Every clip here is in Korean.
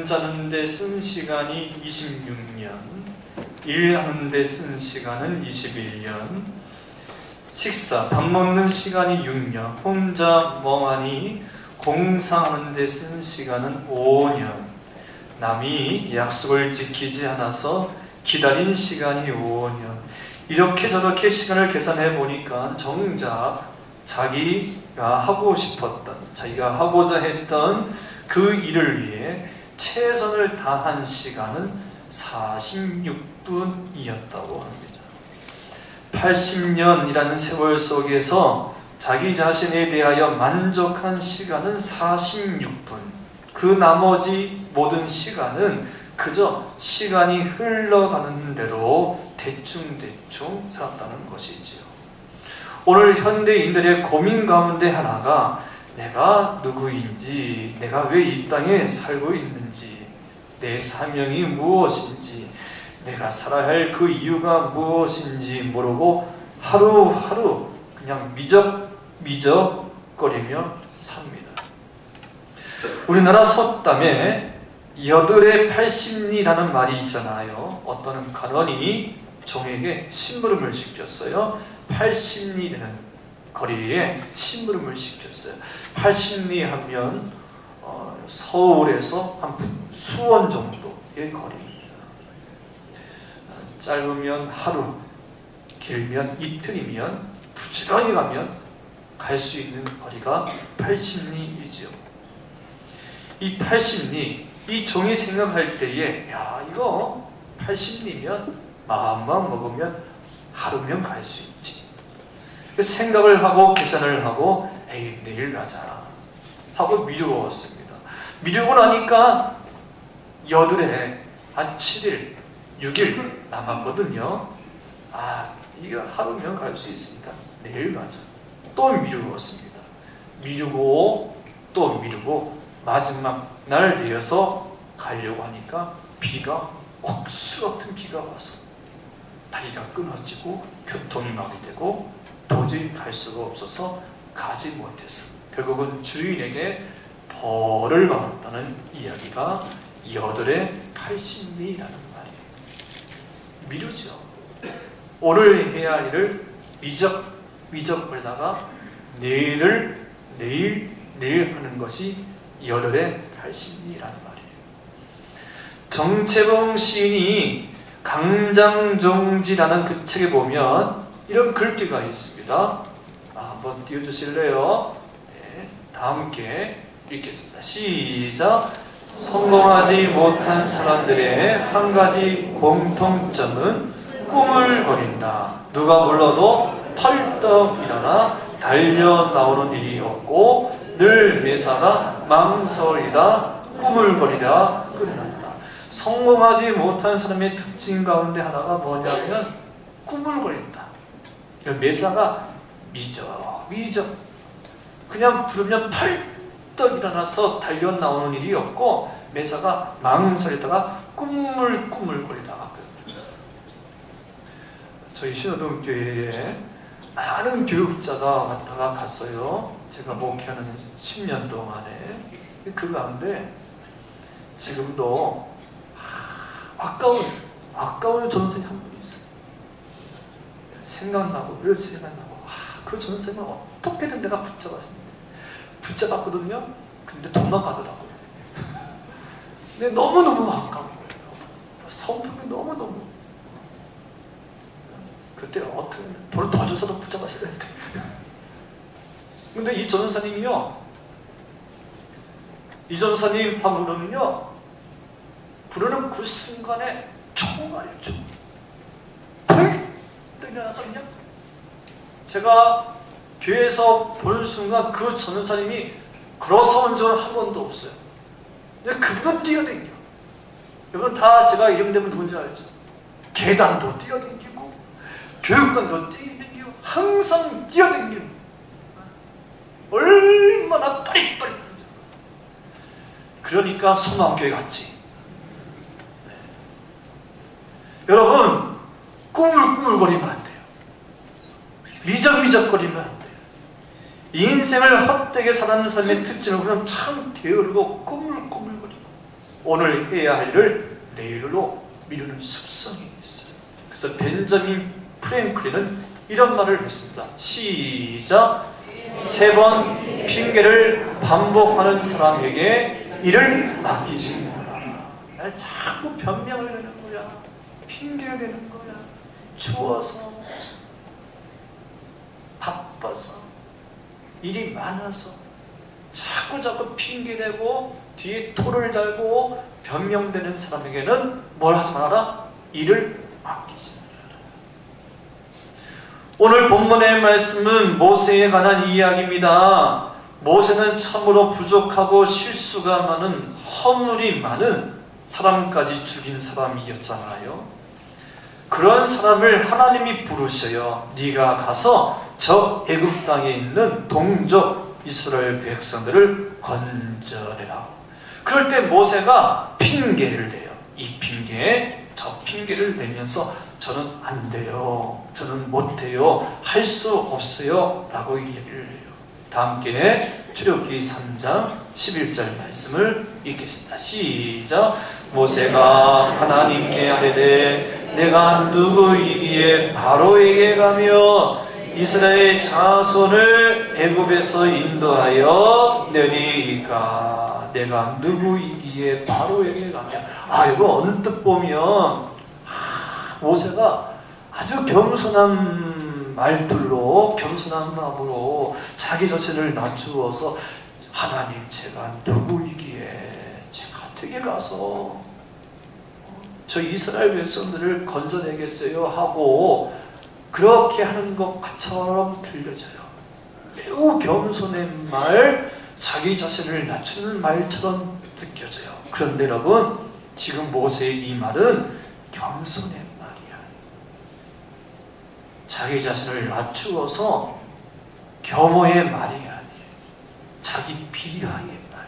짜는 데 쓴 시간이 26년, 일하는 데 쓴 시간은 21년, 식사, 밥 먹는 시간이 6년, 혼자 멍하니 공사하는 데 쓴 시간은 5년, 남이 약속을 지키지 않아서 기다린 시간이 5년. 이렇게 저렇게 시간을 계산해 보니까 정작 자기가 하고 싶었던, 자기가 하고자 했던 그 일을 위해 최선을 다한 시간은 46분이었다고 합니다. 80년이라는 세월 속에서 자기 자신에 대하여 만족한 시간은 46분. 그 나머지 모든 시간은 그저 시간이 흘러가는 대로 대충대충 살았다는 것이지요. 오늘 현대인들의 고민 가운데 하나가 내가 누구인지, 내가 왜 이 땅에 살고 있는지, 내 사명이 무엇인지, 내가 살아야 할 그 이유가 무엇인지 모르고 하루하루 그냥 미적거리며 삽니다. 우리나라 속담에 여들의 80리라는 말이 있잖아요. 어떤 간원이 종에게 심부름을 시켰어요. 80리 되는 거리에 심부름을 시켰어요. 80리 하면 서울에서 한 수원 정도의 거리입니다. 짧으면 하루, 길면 이틀이면 부지런히 가면 갈 수 있는 거리가 80리이죠. 이 80리, 이 종이 생각할 때에 야, 이거 80리면 마음만 먹으면 하루면 갈 수 있지. 생각을 하고 계산을 하고 에이, 내일 가자 하고 미루었습니다. 미루고 나니까 여들에 한 7일, 6일 남았거든요. 아, 이거 하루면 갈 수 있으니까 내일 가자. 또 미루었습니다. 미루고 또 미루고 마지막 날 내려서 가려고 하니까 비가 억수 같은 비가 와서 다리가 끊어지고 교통이 막이 되고 도저히 갈 수가 없어서 가지 못해서 결국은 주인에게 벌을 받았다는 이야기가 여들의 80리라는 말이에요. 미루죠. 오늘 해야 할 일을 미적거리다가 내일 하는 것이 여들의 80리라는 말이에요. 정채봉 시인이 강장종지라는 그 책에 보면 이런 글귀가 있습니다. 한번 띄워주실래요? 네, 다 함께 읽겠습니다. 시작! 성공하지 못한 사람들의 한 가지 공통점은 꿈을 버린다. 누가 불러도 펄떡 일어나 달려 나오는 일이 없고 늘 매사가 망설이다, 꿈을 버리다 끝난다. 성공하지 못한 사람의 특징 가운데 하나가 뭐냐면 꿈을 버린다. 매사가 미적 그냥 부르면 펄떡 일어나서 달려 나오는 일이 없고 매사가 망설이다가 꿈을 거리다가 저희 신호등교회에 많은 교육자가 왔다가 갔어요. 제가 목회하는 10년 동안에. 그 가운데 지금도 아까운 전선생님 한 분이 있어요. 생각나고 그 전선생님을 어떻게든 내가 붙잡았거든요. 근데 도망가더라고요. 근데 너무너무 아까운 거예요. 성품이 너무너무. 그때 어떻게 돈을 더 줘서도 붙잡았어야 되는데. 근데 이 전사님이요, 이 전사님 하고는요, 부르는 그 순간에 총알이죠. 펄떡 일어나서 그냥 제가 교회에서 보는 순간 그 전사님이 걸어서 온 적은 한 번도 없어요. 근데 그분은 뛰어댕겨. 여러분 다 제가 이름 되면 누군지 알죠? 계단도 뛰어댕기고 교육관도 뛰어댕기고 항상 뛰어댕기고 얼마나 빠릿빠릿. 그러니까 소망교회 같지. 네. 여러분 꾸물꾸물거리면 안 돼요. 미적미적거리면 안 돼요. 인생을 헛되게 살아가는 삶의 특징을 보면 참 게으르고 꾸물꾸물거리고 오늘 해야 할 일을 내일로 미루는 습성이 있어요. 그래서 벤저민 프랭클린은 이런 말을 했습니다. 시작. 3번 핑계를 반복하는 사람에게 일을 맡기지 마라. 자꾸 변명을 하는 거야. 핑계를 대는 거야. 추워서, 바빠서, 일이 많아서 자꾸 핑계대고 뒤에 토를 달고 변명되는 사람에게는 뭘 하지 말아라? 일을 맡기지 말아라. 오늘 본문의 말씀은 모세에 관한 이야기입니다. 모세는 참으로 부족하고 실수가 많은, 허물이 많은 사람까지 죽인 사람이었잖아요. 그런 사람을 하나님이 부르셔요. 네가 가서 저 애굽 땅에 있는 동족 이스라엘 백성들을 건져내라. 그럴 때 모세가 핑계를 대요. 이 핑계, 저 핑계를 내면서 저는 안 돼요, 저는 못해요, 할 수 없어요 라고 얘기를 해요. 다 함께 출애굽기 3장 11절 말씀을 읽겠습니다. 시작. 모세가 하나님께 아뢰되 내가 누구이기에 바로에게 가며 이스라엘 자손을 애굽에서 인도하여 내리까. 내가 누구이기에 바로에게 가며. 이거 언뜻 보면 모세가 아주 겸손한 말들로, 겸손한 마음으로 자기 자신을 낮추어서 하나님, 제가 누구이기에 제가 어떻게 가서 저 이스라엘 백성들을 건져내겠어요 하고 그렇게 하는 것처럼 들려져요. 매우 겸손의 말, 자기 자신을 낮추는 말처럼 느껴져요. 그런데 여러분, 지금 모세의 이 말은 겸손의 말이야. 자기 자신을 낮추어서 겸허의 말이 아니에요. 자기 비하의 말,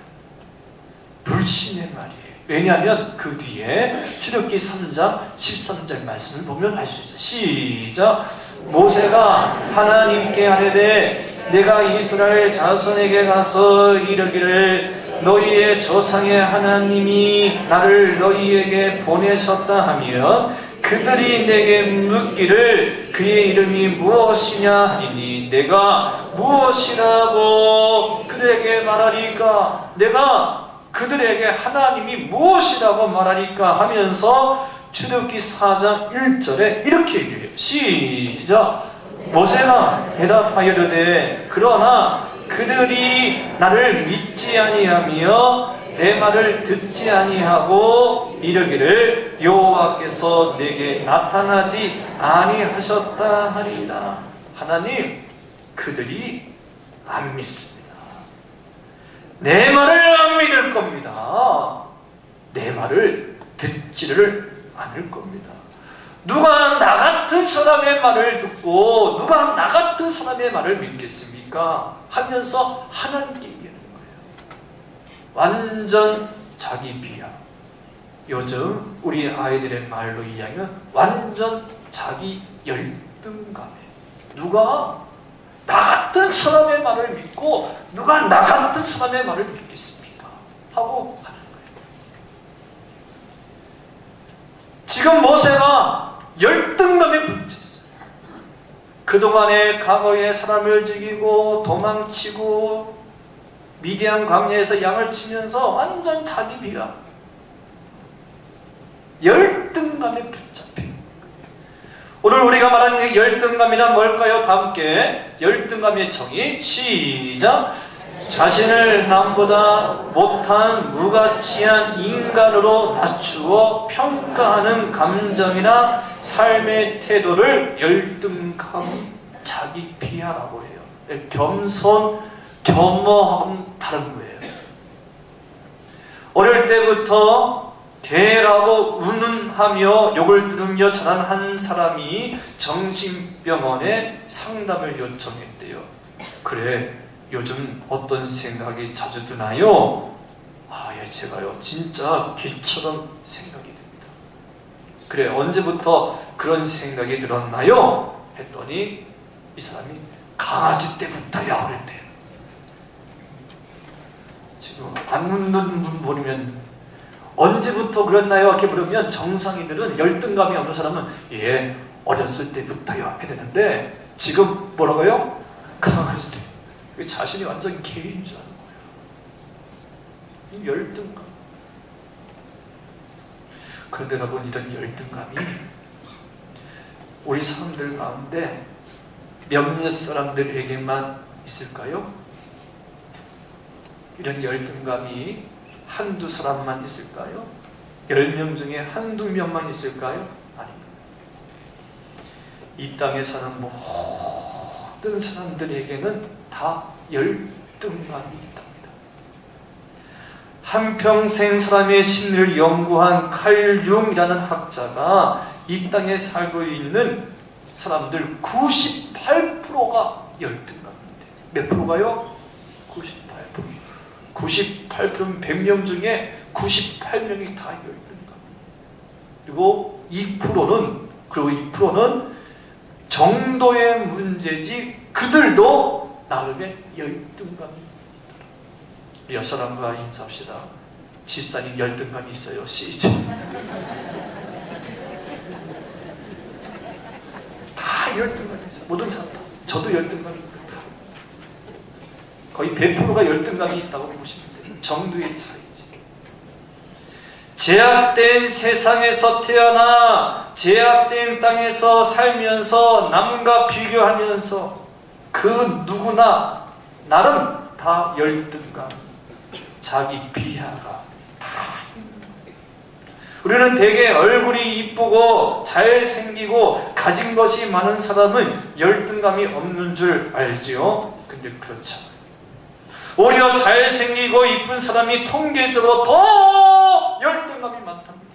불신의 말이에요. 왜냐하면 그 뒤에 출애굽기 3장 13절 말씀을 보면 알 수 있어요. 시작. 모세가 하나님께 아뢰되 내가 이스라엘 자손에게 가서 이르기를 너희의 조상의 하나님이 나를 너희에게 보내셨다 하면 그들이 내게 묻기를 그의 이름이 무엇이냐 하니 내가 무엇이라고 그들에게 말하리까. 내가 그들에게 하나님이 무엇이라고 말하니까 하면서 출애굽기 4장 1절에 이렇게 얘기해요. 시작. 모세가 대답하여르되 그러나 그들이 나를 믿지 아니하며 내 말을 듣지 아니하고 이르기를 여호와께서 내게 나타나지 아니하셨다 하리이다. 하나님, 그들이 안 믿습니다. 내 말을 안 믿을 겁니다. 내 말을 듣지를 않을 겁니다. 누가 나 같은 사람의 말을 듣고 누가 나 같은 사람의 말을 믿겠습니까? 하면서 하나님께 얘기하는 거예요. 완전 자기 비하. 요즘 우리 아이들의 말로 이야기하면 완전 자기 열등감에 누가 나 같은 사람의 말을 믿고 누가 나 같은 사람의 말을 믿겠습니까? 하고 하는 거예요. 지금 모세가 열등감에 부딪혔어요. 그동안의 과거에 사람을 죽이고 도망치고 미디안 광야에서 양을 치면서 완전 자기 비하, 열등감에 붙잡힌. 오늘 우리가 말하는 열등감이란 뭘까요? 다 함께 열등감의 정의 시작. 자신을 남보다 못한 무가치한 인간으로 낮추어 평가하는 감정이나 삶의 태도를 열등감, 자기 비하라고 해요. 겸손, 겸허함 다른 거예요. 어릴 때부터 개라고 운운하며 욕을 들으며 자란 한 사람이 정신병원에 상담을 요청했대요. 그래, 요즘 어떤 생각이 자주 드나요? 제가요 진짜 개처럼 생각이 듭니다. 그래, 언제부터 그런 생각이 들었나요? 했더니 이 사람이 강아지 때부터야 그랬대요. 지금 안 웃는 분 보면 언제부터 그랬나요? 이렇게 물으면 정상인들은 열등감이 없는 사람은 예, 어렸을 때부터요 해야 되는데 지금 뭐라고요? 강했을 때 자신이 완전 개인 줄 아는 거예요. 열등감. 그런데 여러분, 이런 열등감이 우리 사람들 가운데 몇몇 사람들에게만 있을까요? 이런 열등감이 한두 사람만 있을까요? 10명 중에 한두 명만 있을까요? 아닙니다. 이 땅에 사는 모든 사람들에게는 다 열등감이 있답니다. 한평생 사람의 심리를 연구한 칼 융이라는 학자가 이 땅에 살고 있는 사람들 98%가 열등감인데, 몇 프로가요? 98%면 100명 중에 98명이 다 열등감. 그리고 2%는 정도의 문제지 그들도 나름의 열등감이 있다. 옆 사람과 인사합시다. 집사님 열등감이 있어요. 시작. 다 열등감이 있어요. 모든 사람 다. 저도 열등감이 있다. 거의 100%가 열등감이 있다고 보시면 돼요. 정도의 차이지. 제약된 세상에서 태어나 제약된 땅에서 살면서 남과 비교하면서 그 누구나 나름 다 열등감, 자기 비하가 다 있는 거예요. 우리는 되게 얼굴이 이쁘고 잘생기고 가진 것이 많은 사람은 열등감이 없는 줄 알지요? 근데 그렇죠. 오히려 잘생기고 이쁜 사람이 통계적으로 더 열등감이 많답니다.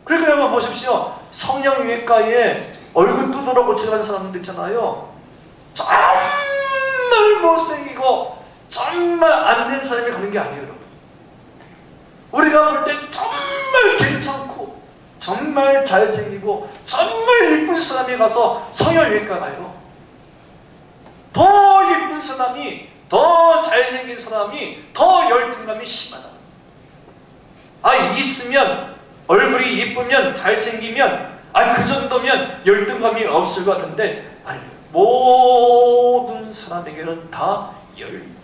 그러니까 여러분 보십시오. 성형외과에 얼굴 두드러 고치는 사람들 있잖아요. 정말 못생기고 정말 안 된 사람이 가는 게 아니에요, 여러분. 우리가 볼 때 정말 괜찮고 정말 잘생기고 정말 이쁜 사람이 가서 성형외과 가요. 더 이쁜 사람이, 더 잘생긴 사람이 더 열등감이 심하다. 있으면, 얼굴이 이쁘면, 잘생기면, 그 정도면 열등감이 없을 것 같은데, 모든 사람에게는 다 열등감입니다.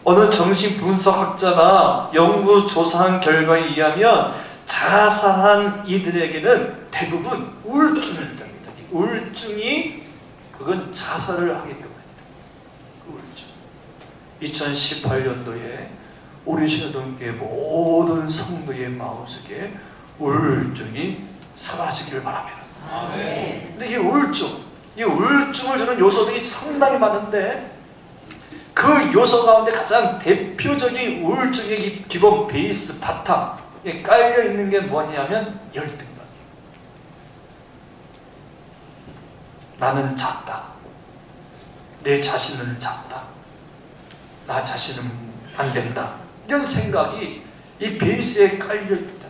어느 정신분석학자가 연구조사한 결과에 의하면 자살한 이들에게는 대부분 우울증이 있답니다. 우울증이 그건 자살을 하게끔 합니다. 우울증. 2018년도에 우리 신호등교회 모든 성도의 마음속에 우울증이 사라지기를 바랍니다. 근데 이 우울증을 주는 요소들이 상당히 많은데 그 요소 가운데 가장 대표적인 우울증의 이 기본 베이스 바탕에 깔려 있는 게 뭐냐면 열등감. 나는 작다. 내 자신은 작다. 나 자신은 안 된다. 이런 생각이 이 베이스에 깔려있다.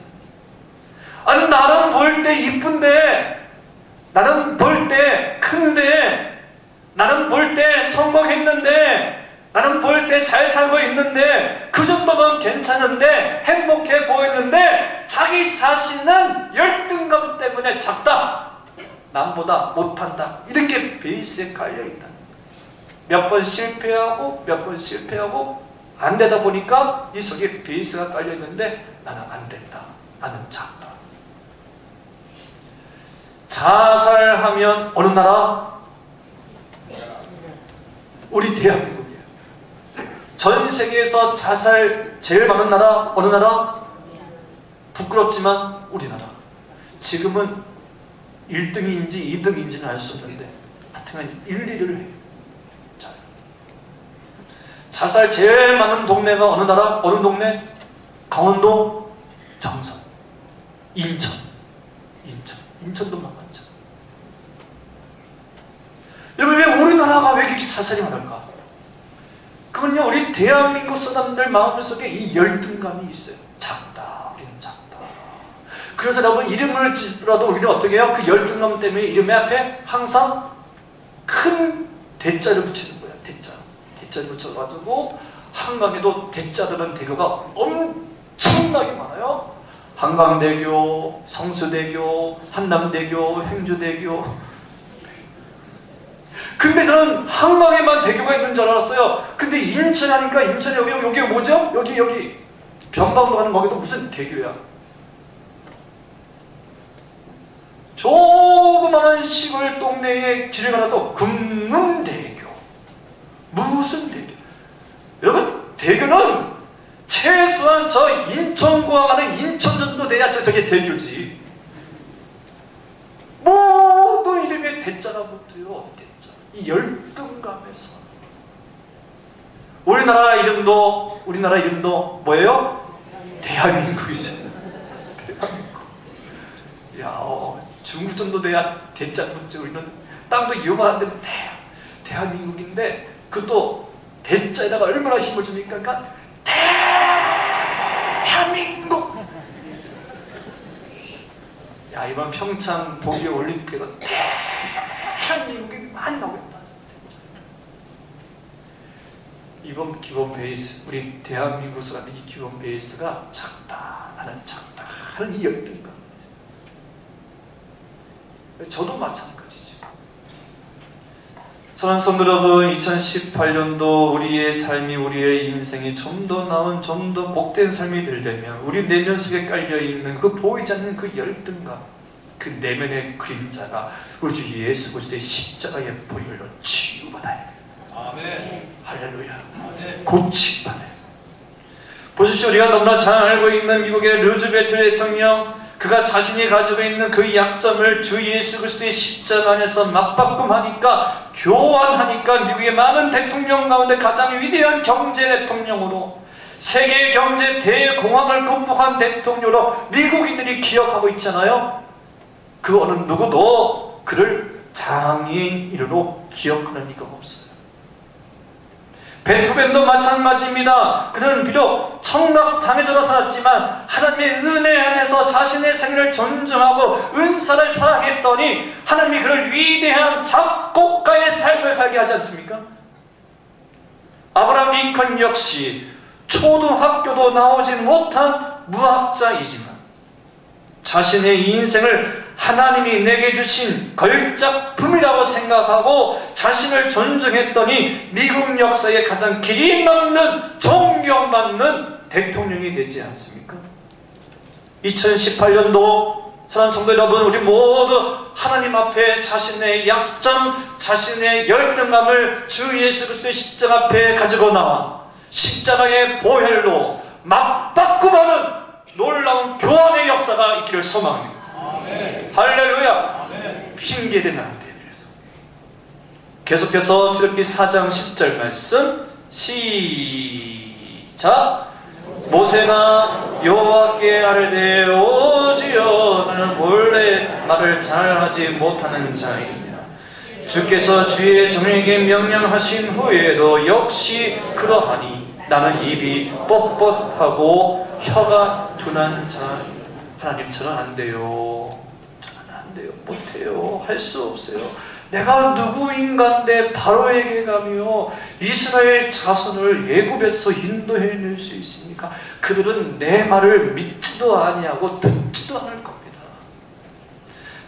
나는 볼 때 이쁜데, 나는 볼 때 큰데, 나는 볼 때 성공했는데, 나는 볼 때 잘 살고 있는데, 그 정도면 괜찮은데, 행복해 보이는데, 자기 자신은 열등감 때문에 작다. 남보다 못한다. 이렇게 베이스에 깔려있다. 몇 번 실패하고 몇 번 실패하고 안 되다 보니까 이 속에 베이스가 깔려있는데 나는 안 된다. 나는 작다. 자살하면 어느 나라? 우리 대한민국이에요. 전 세계에서 자살 제일 많은 나라 어느 나라? 부끄럽지만 우리나라. 지금은 1등인지 2등인지는 알 수 없는데 하여튼 1, 2를 해요. 자살 제일 많은 동네가 어느 나라? 어느 동네? 강원도, 정선, 인천도 만만치. 여러분, 왜 우리나라가 왜 이렇게 자살이 많을까? 그건요, 우리 대한민국 사람들 마음속에 이 열등감이 있어요. 작다, 우리는 작다. 그래서 여러분, 이름을 짓더라도 우리는 어떻게 해요? 그 열등감 때문에 이름 앞에 항상 큰 대자를 붙이는 거예요. 대자를 붙여가지고 한강에도 대자들은 대교가 엄청나게 많아요. 한강대교, 성수대교, 한남대교, 행주대교. 근데 저는 한강에만 대교가 있는 줄 알았어요. 근데 인천 하니까 인천에 여기 뭐죠? 여기 변방도 가는 거기도 무슨 대교야. 조그마한 시골 동네에 길을 가라도 금문대교. 무슨 대교? 여러분, 대교는 최소한 저 인천공항 가는 인천 정도 돼야 저게 대교지. 모든 이름에 대자가 붙어요. 대자. 이 열등감에서 우리나라 이름도 뭐예요? 대한민국이죠. 대한민국. 야, 중국 정도 돼야 대자 붙죠. 우리는 땅도 요만한데 대한민국인데 그것도 대자에다가 얼마나 힘을 줍니까? 그러니까 대한민국. 야, 이번 평창 동계올림픽에서 대한민국이 많이 나오겠다. 이번 기본 베이스, 우리 대한민국 사람의 이 기본 베이스가 작다, 나는 작다 하는 이 열등감. 저도 마찬가지죠. 사랑하는 성도 여러분, 2018년도 우리의 삶이, 우리의 인생이 좀 더 나은, 좀 더 복된 삶이 되려면 우리 내면 속에 깔려있는 그 보이지 않는 그 열등감, 그 내면의 그림자가 우리 주 예수 그리스도의 십자가의 보혈로 치유받아야 돼요. 아멘. 할렐루야. 아멘. 고침받아요. 보십시오. 우리가 너무나 잘 알고 있는 미국의 루즈벨트 대통령, 그가 자신이 가지고 있는 그 약점을 주 예수 그리스도의 십자가 안에서 맞바꿈하니까, 교환하니까 미국의 많은 대통령 가운데 가장 위대한 경제 대통령으로, 세계 경제 대공황을 극복한 대통령으로 미국인들이 기억하고 있잖아요. 그 어느 누구도 그를 장애인으로 기억하는 이가 없어요. 베토벤도 마찬가지입니다. 그는 비록 청각장애자로 살았지만 하나님의 은혜 안에서 자신의 생애를 존중하고 은사를 사랑했더니 하나님이 그를 위대한 작곡가의 삶을 살게 하지 않습니까? 아브라함 링컨 역시 초등학교도 나오지 못한 무학자이지만 자신의 인생을 하나님이 내게 주신 걸작품이라고 생각하고 자신을 존중했더니 미국 역사에 가장 길이 남는 존경받는 대통령이 되지 않습니까? 2018년도 사랑하는 성도 여러분, 우리 모두 하나님 앞에 자신의 약점, 자신의 열등감을 주 예수 그리스도의 십자가 앞에 가지고 나와 십자가의 보혈로 맞바꿈하는 놀라운 교환의 역사가 있기를 소망합니다. 아멘. 할렐루야. 아멘. 핑계대면 안 돼요. 계속해서 출애굽기 4장 10절 말씀 시작. 모세가 여호와께 아뢰되 오 주여, 나는 원래 말을 잘하지 못하는 자이니라. 주께서 주의 종에게 명령하신 후에도 역시 그러하니 나는 입이 뻣뻣하고 혀가 둔한 자이다. 하나님, 저는 안 돼요. 저는 안 돼요. 못해요. 할 수 없어요. 내가 누구인가인데 바로에게 가며 이스라엘 자손을 애굽에서 인도해낼 수 있습니까? 그들은 내 말을 믿지도 아니하고 듣지도 않을 겁니다.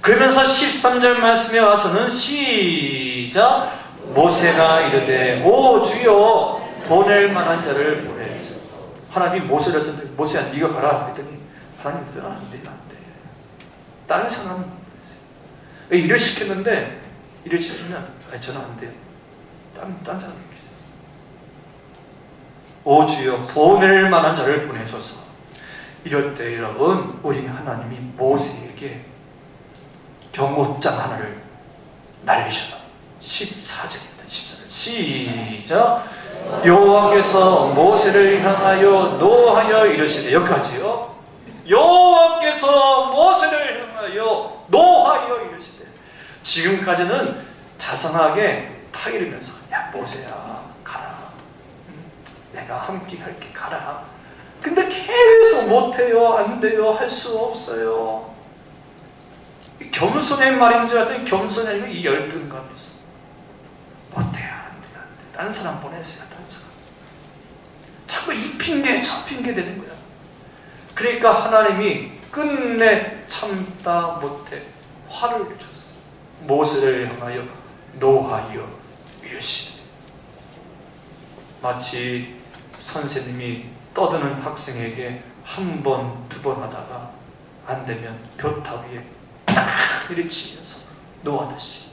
그러면서 13절 말씀에 와서는 시작. 모세가 이르되 오 주여, 보낼 만한 자를 보내소서. 하나님이 모세를 선택해. 모세야, 네가 가라 했더니 하나님들은 안 돼요, 안 돼. 다른 사람 보내세요. 일을 시켰는데 일을 시키면 저는 안 돼요. 딴 사람 보내세요. 오 주여, 보낼 만한 자를 보내줘서. 이럴 때 여러분, 우리 하나님이 모세에게 경고장 하나를 날리셔요. 14절입니다. 14절 시작. 여호와께서 모세를 향하여 노하여 이르시되, 여기까지요. 여호와께서 모세를 향하여 노하여 이르시되, 지금까지는 자상하게 타이르면서 야 모세야 가라, 내가 함께 할게, 가라. 근데 계속 못해요, 안 돼요, 할 수 없어요. 겸손의 말인 줄 알았더니 겸손이 아니고 이 열등감이 있어. 못해요, 안 돼, 안 돼. 다른 사람 보내세요, 다른 사람. 자꾸 이 핑계 저 핑계 되는 거야. 그러니까 하나님이 끝내 참다 못해 화를 줬어. 모세를 향하여 노하여 이르시되, 마치 선생님이 떠드는 학생에게 한 번, 두 번 하다가 안 되면 교탁 위에 딱 내리치면서 노하듯이.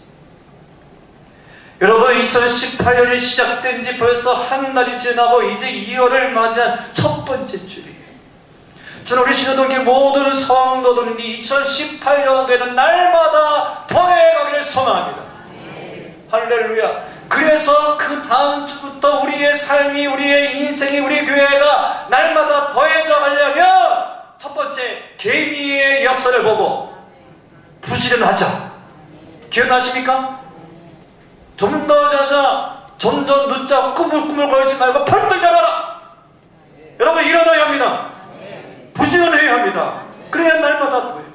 여러분, 2018년이 시작된 지 벌써 한 달이 지나고 이제 2월을 맞이한 첫 번째 주일이에요. 저는 우리 신호동교회 모든 성도들이 2018년에는 날마다 더해가기를 소망합니다. 할렐루야. 그래서 그 다음 주부터 우리의 삶이, 우리의 인생이, 우리 교회가 날마다 더해져 가려면 첫 번째, 개미의 역사를 보고 부지런하자. 기억나십니까? 좀 더 자자, 점점 늦자, 꾸물꾸물 거리지 말고 벌떡 일어나라. 여러분, 일어나야 합니다. 부지런해야 합니다. 그래야 날마다 더해요.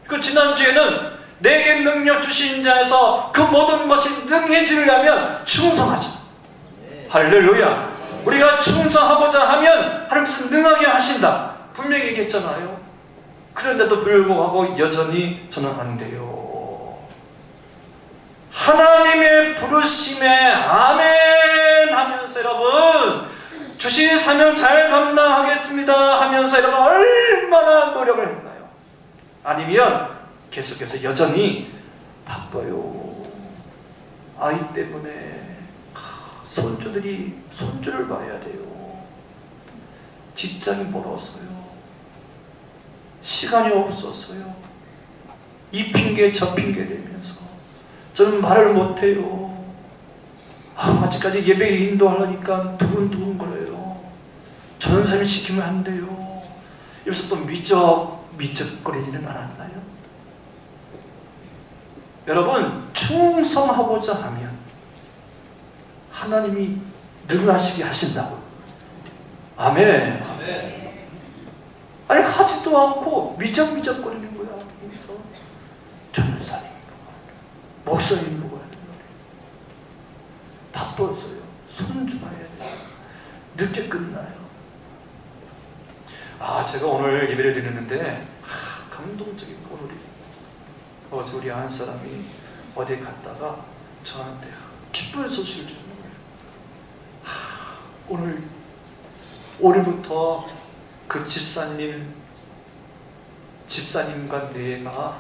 그 지난주에는 내게 능력 주신 자에서 그 모든 것이 능해지려면 충성하자. 할렐루야. 우리가 충성하고자 하면 하나님께서 능하게 하신다. 분명히 얘기했잖아요. 그런데도 불구하고 여전히 저는 안 돼요. 하나님의 부르심에 아멘 하면서 여러분 주신 사명 잘 감당하겠습니다 하면서 여러분 얼마나 노력을 했나요? 아니면 계속해서 여전히 바빠요. 아이 때문에 손주들이 손주를 봐야 돼요. 직장이 멀어서요. 시간이 없어서요. 이 핑계 저 핑계 대면서 저는 말을 못해요. 아직까지 예배 인도하려니까 두근두근 거려요. 전사를 시키면 안 돼요. 여기서 또 미적거리지는 않았나요? 여러분, 충성하고자 하면 하나님이 능하시게 하신다고. 아멘. 아멘. 아니, 하지도 않고 미적미적거리는 거야. 그래서 전사님 목사님 보고 하는 거예요. 바빠서요. 손주 봐야 돼요. 늦게 끝나요. 제가 오늘 예배를 드리는데 감동적인 오늘이. 어제 우리 한 사람이 어디 갔다가 저한테 기쁜 소식을 주는 거예요. 오늘부터 그 집사님과 내가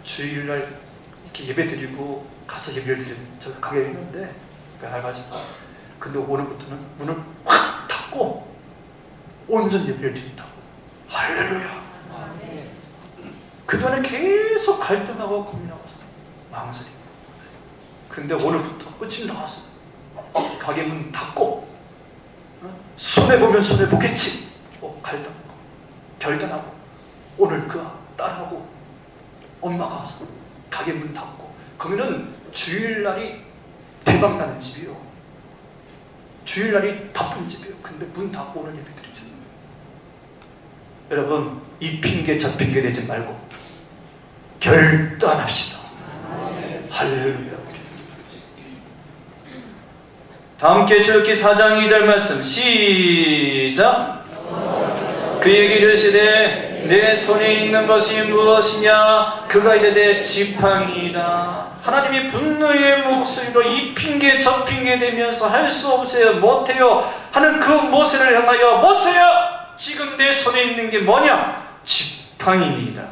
주일날 이렇게 예배 드리고 가서 예배를 드리는 저가 가게 했는데 나가지고 근데 오늘부터는 문을 확 닫고 온전 예배를 드린다고. 할렐루야. 그동안에 계속 갈등하고 고민하고 망설이고. 근데 오늘부터 끝이 나왔어. 가게 문 닫고 손해보면 손해보겠지. 갈등하고 결단하고 오늘 그 딸하고 엄마가 와서 가게 문 닫고. 거기는 주일날이 대박나는 집이에요. 주일날이 바쁜 집이에요. 근데 문 닫고 오늘 예배 드리잖아요. 여러분, 이 핑계 저 핑계 대지 말고 결단합시다. 할렐루야. 다 함께 출애굽기 4장 2절 말씀 시작. 그에게 이르시되 내 손에 있는 것이 무엇이냐? 그가 이르되 지팡이이다. 하나님이 분노의 목소리로 이 핑계 저 핑계 대면서 할 수 없어요, 못해요 하는 그 모세를 향하여 모세야, 지금 내 손에 있는 게 뭐냐? 지팡이입니다.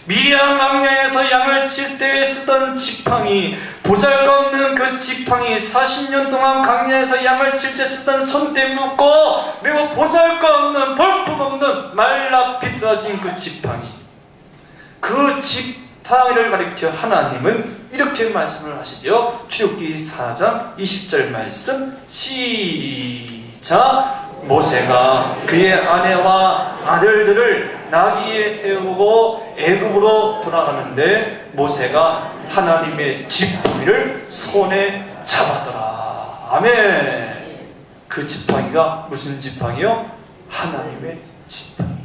미디안 광야에서 양을 칠 때 쓰던 지팡이, 보잘것없는 그 지팡이, 40년 동안 광야에서 양을 칠 때 쓰던 손대 묶고 매우 보잘것없는 볼품없는 말라 비틀어진 그 지팡이, 그 지팡이를 가리켜 하나님은 이렇게 말씀을 하시죠. 출애굽기 4장 20절 말씀 시작. 모세가 그의 아내와 아들들을 나귀에 태우고 애굽으로 돌아가는데 모세가 하나님의 지팡이를 손에 잡았더라. 아멘. 그 지팡이가 무슨 지팡이요? 하나님의 지팡이.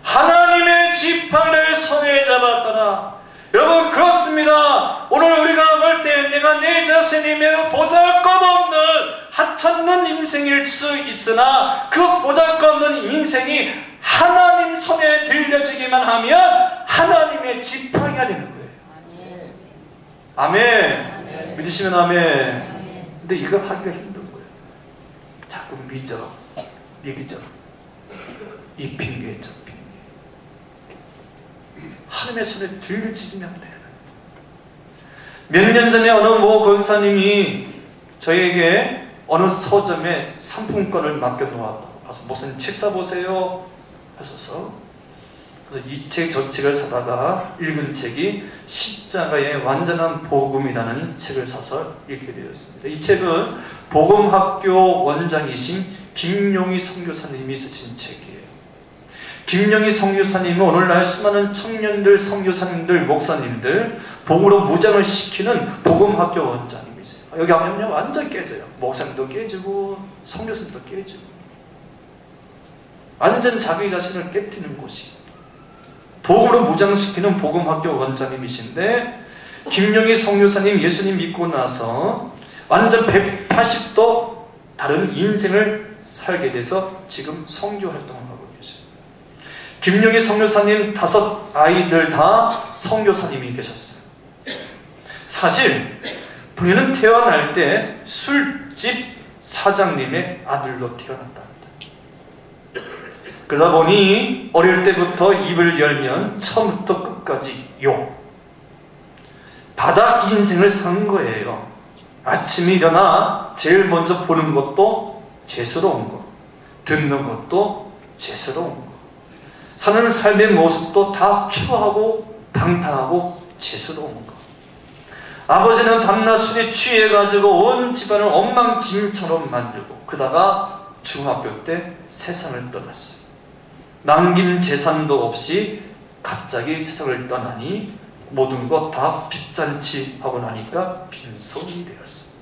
하나님의 지팡이를 손에 잡았더라. 여러분 그렇습니다. 오늘 우리가 볼 때 내가 내 자신이 매우 보잘것없는 하찮는 인생일 수 있으나 그 보잘것없는 인생이 하나님 손에 들려지기만 하면 하나님의 지팡이가 되는 거예요. 아멘. 믿으시면 아멘. 근데 이거 하기가 힘든 거예요. 자꾸 믿어, 믿기죠. 이 핑계 저 핑계. 하나님의 손에 들려지면 돼요. 몇 년 전에 어느 모 권사님이 저에게 어느 서점에 상품권을 맡겨놓았다고 가서 목사님 책 사보세요 하셔서 그래서 이 책 저 책을 사다가 읽은 책이 십자가의 완전한 복음이라는 책을 사서 읽게 되었습니다. 이 책은 복음학교 원장이신 김용희 선교사님이 쓰신 책이에요. 김용희 선교사님은 오늘날 수많은 청년들, 선교사님들, 목사님들 복음으로 무장을 시키는 복음학교 원장님이세요. 여기 하면요 완전 깨져요. 목사님도 깨지고 선교사님도 깨지고 완전 자기 자신을 깨뜨리는 곳이 복음으로 무장시키는 복음학교 원장님이신데 김용희 선교사님 예수님 믿고 나서 완전 180도 다른 인생을 살게 돼서 지금 선교 활동을 하고 계세요. 김용희 선교사님 5 아이들 다 선교사님이 계셨어요. 사실 본인은 태어날 때 술집 사장님의 아들로 태어났답니다. 그러다 보니 어릴 때부터 입을 열면 처음부터 끝까지 욕, 바닥 인생을 산 거예요. 아침에 일어나 제일 먼저 보는 것도 죄스러운 거, 듣는 것도 죄스러운 거, 사는 삶의 모습도 다 추하고 방탕하고 죄스러운 거. 아버지는 밤낮 술에 취해가지고 온 집안을 엉망진창처럼 만들고 그러다가 중학교 때 세상을 떠났어요. 남긴 재산도 없이 갑자기 세상을 떠나니 모든 것 다 빚잔치 하고 나니까 빈손이 되었어요.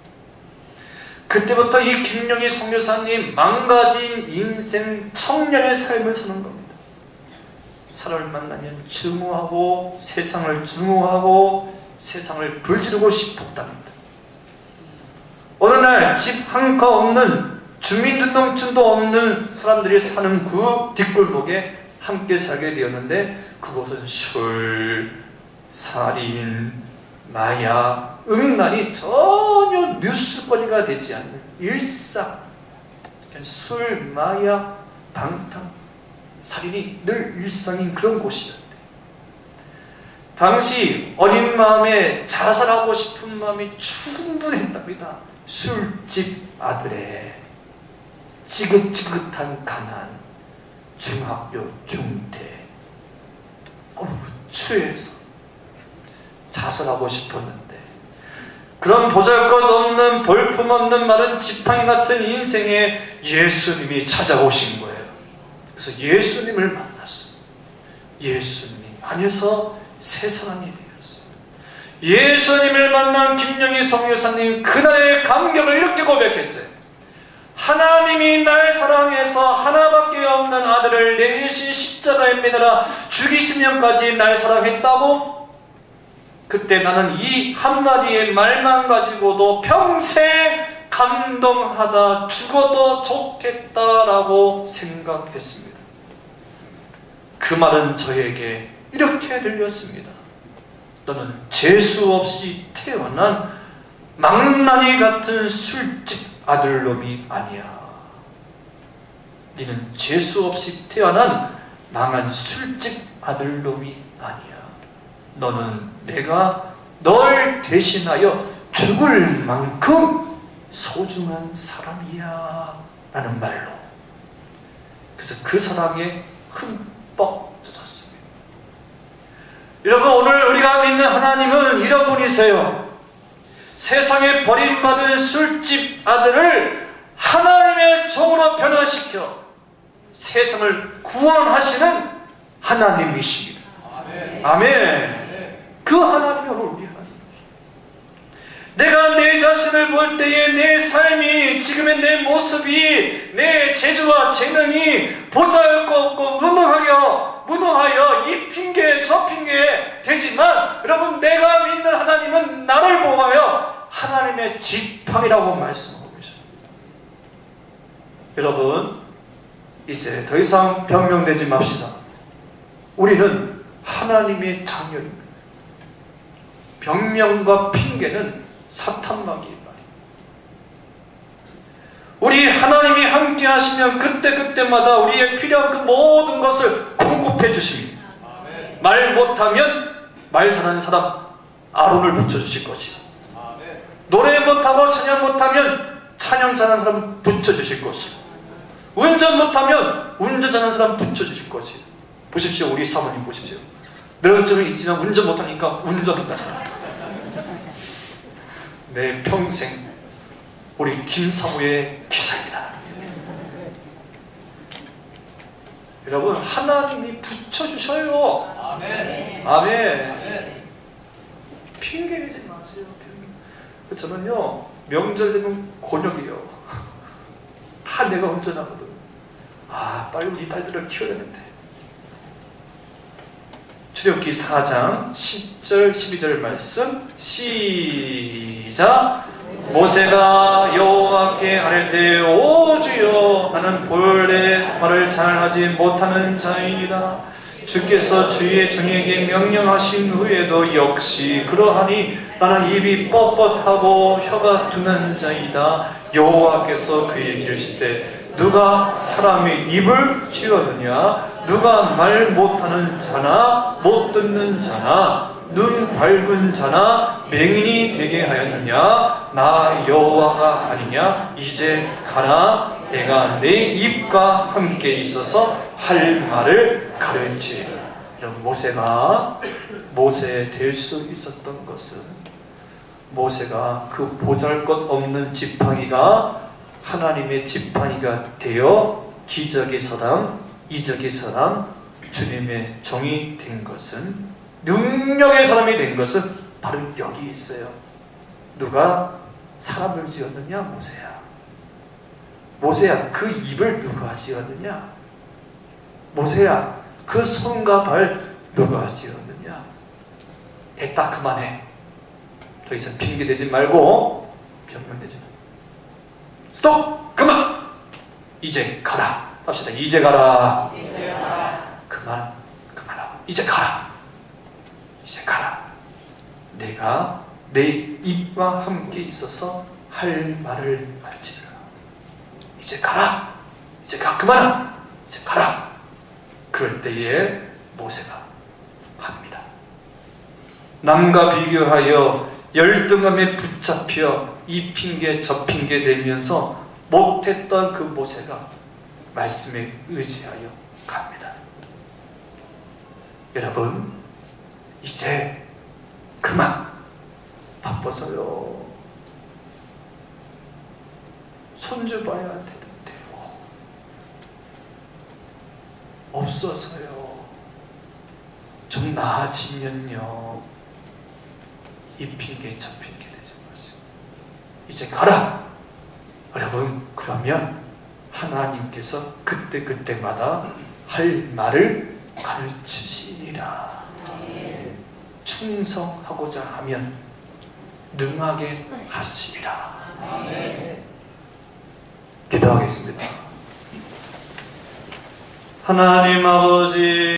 그때부터 이 김용희 선교사님 망가진 인생 청년의 삶을 사는 겁니다. 사람을 만나면 증오하고 세상을 증오하고 세상을 불지르고 싶었답니다. 어느 날 집 한 칸 없는 주민등록증도 없는 사람들이 사는 그 뒷골목에 함께 살게 되었는데 그곳은 술, 살인, 마약, 음란이 전혀 뉴스거리가 되지 않는 일상, 술, 마약, 방탕, 살인이 늘 일상인 그런 곳이었대. 당시 어린 마음에 자살하고 싶은 마음이 충분했답니다. 술집 아들의 지긋지긋한 가난, 중학교 중퇴, 취해서 자살하고 싶었는데 그런 보잘것없는 볼품없는 마른 지팡이 같은 인생에 예수님이 찾아오신 거예요. 그래서 예수님을 만났어요. 예수님 안에서 새 사람이 되었어요. 예수님을 만난 김용희 선교사님 그날의 감격을 이렇게 고백했어요. 하나님이 날 사랑해서 하나밖에 없는 아들을 내신 십자가에 매달아 죽이시면까지 날 사랑했다고? 그때 나는 이 한마디의 말만 가지고도 평생 감동하다 죽어도 좋겠다라고 생각했습니다. 그 말은 저에게 이렇게 들렸습니다. 너는 재수 없이 태어난 망나니 같은 술집 아들놈이 아니야. 너는 재수 없이 태어난 망한 술집 아들놈이 아니야. 너는 내가 널 대신하여 죽을 만큼 소중한 사람이야 라는 말로. 그래서 그 사랑에 흠뻑 젖었습니다. 여러분 오늘 우리가 믿는 하나님은 이런 분이세요. 세상에 버림받은 술집 아들을 하나님의 종으로 변화시켜 세상을 구원하시는 하나님이십니다. 아멘. 아멘. 그 하나님이 오늘 우리 하나님. 내가 내 자신을 볼 때에 내 삶이 지금의 내 모습이 내 재주와 재능이 보잘것없고 무능하여 무능하여 이 핑계 저 핑계 되지만 여러분, 내가 믿는 하나님은 나를 보호하여 하나님의 지팡이라고 말씀하고 계십니다. 여러분, 이제 더 이상 변명되지 맙시다. 우리는 하나님의 자녀입니다. 변명과 핑계는 사탄막이에요. 우리 하나님이 함께 하시면 그때그때마다 우리의 필요한 그 모든 것을 공급해 주십니다. 말 못하면 말 잘하는 사람 아론을 붙여주실 것이고, 노래 못하고 찬양 못하면 찬양 잘하는 사람 붙여주실 것이고, 운전 못하면 운전 잘하는 사람 붙여주실 것이고. 보십시오, 우리 사모님 보십시오. 면허증이 있지만 운전 못하니까 운전한다. 내 평생 우리 김사모의 기사입니다. 여러분, 하나님이 붙여주셔요. 아멘. 아멘. 핑계 내지 마세요. 저는요, 명절 되면 곤욕이요. 다 내가 운전하거든. 빨리 우리 딸들을 키워야 되는데. 출애굽기 4장 10절 12절 말씀 시작. 모세가 여호와께 아뢰되, 오 주여, 나는 본래 말을 잘하지 못하는 자이니라. 주께서 주의 종에게 명령하신 후에도 역시 그러하니 나는 입이 뻣뻣하고 혀가 둔한 자이다. 여호와께서 그에게 이르시되, 누가 사람의 입을 쥐었느냐? 누가 말 못하는 자나 못 듣는 자나 눈 밝은 자나 맹인이 되게 하였느냐? 나 여호와가 아니냐? 이제 가라. 내가 내 입과 함께 있어서 할 말을 가르치리라. 모세가 모세 될 수 있었던 것은, 모세가 그 보잘것없는 지팡이가 하나님의 지팡이가 되어 기적에서랑 이적에서랑 주님의 종이 된 것은, 능력의 사람이 된 것은 바로 여기 있어요. 누가 사람을 지었느냐? 모세야. 모세야, 그 입을 누가 지었느냐? 모세야, 그 손과 발 누가 지었느냐? 됐다, 그만해. 더 이상 핑계대지 말고 변명되지 말고. 스톱! 그만! 이제 가라. 합시다. 이제 가라. 이제 가라. 그만하라. 이제 가라. 이제 가라. 내가 내 입과 함께 있어서 할 말을 가르치리라. 이제 가라. 이제 가. 그만하. 이제 가라. 그럴 때에 모세가 합니다. 남과 비교하여 열등함에 붙잡혀 이 핑계 저 핑계 대면서 못했던 그 모세가 말씀에 의지하여 갑니다. 여러분, 이제 그만. 바빠서요. 손주 봐야 되는데요. 없어서요. 좀 나아지면요. 이 핑계 저 핑계 되지 마시고 이제 가라. 여러분, 그러면 하나님께서 그때그때마다 할 말을 가르치시리라. 충성하고자 하면 능하게 하시리라. 기도하겠습니다. 하나님 아버지,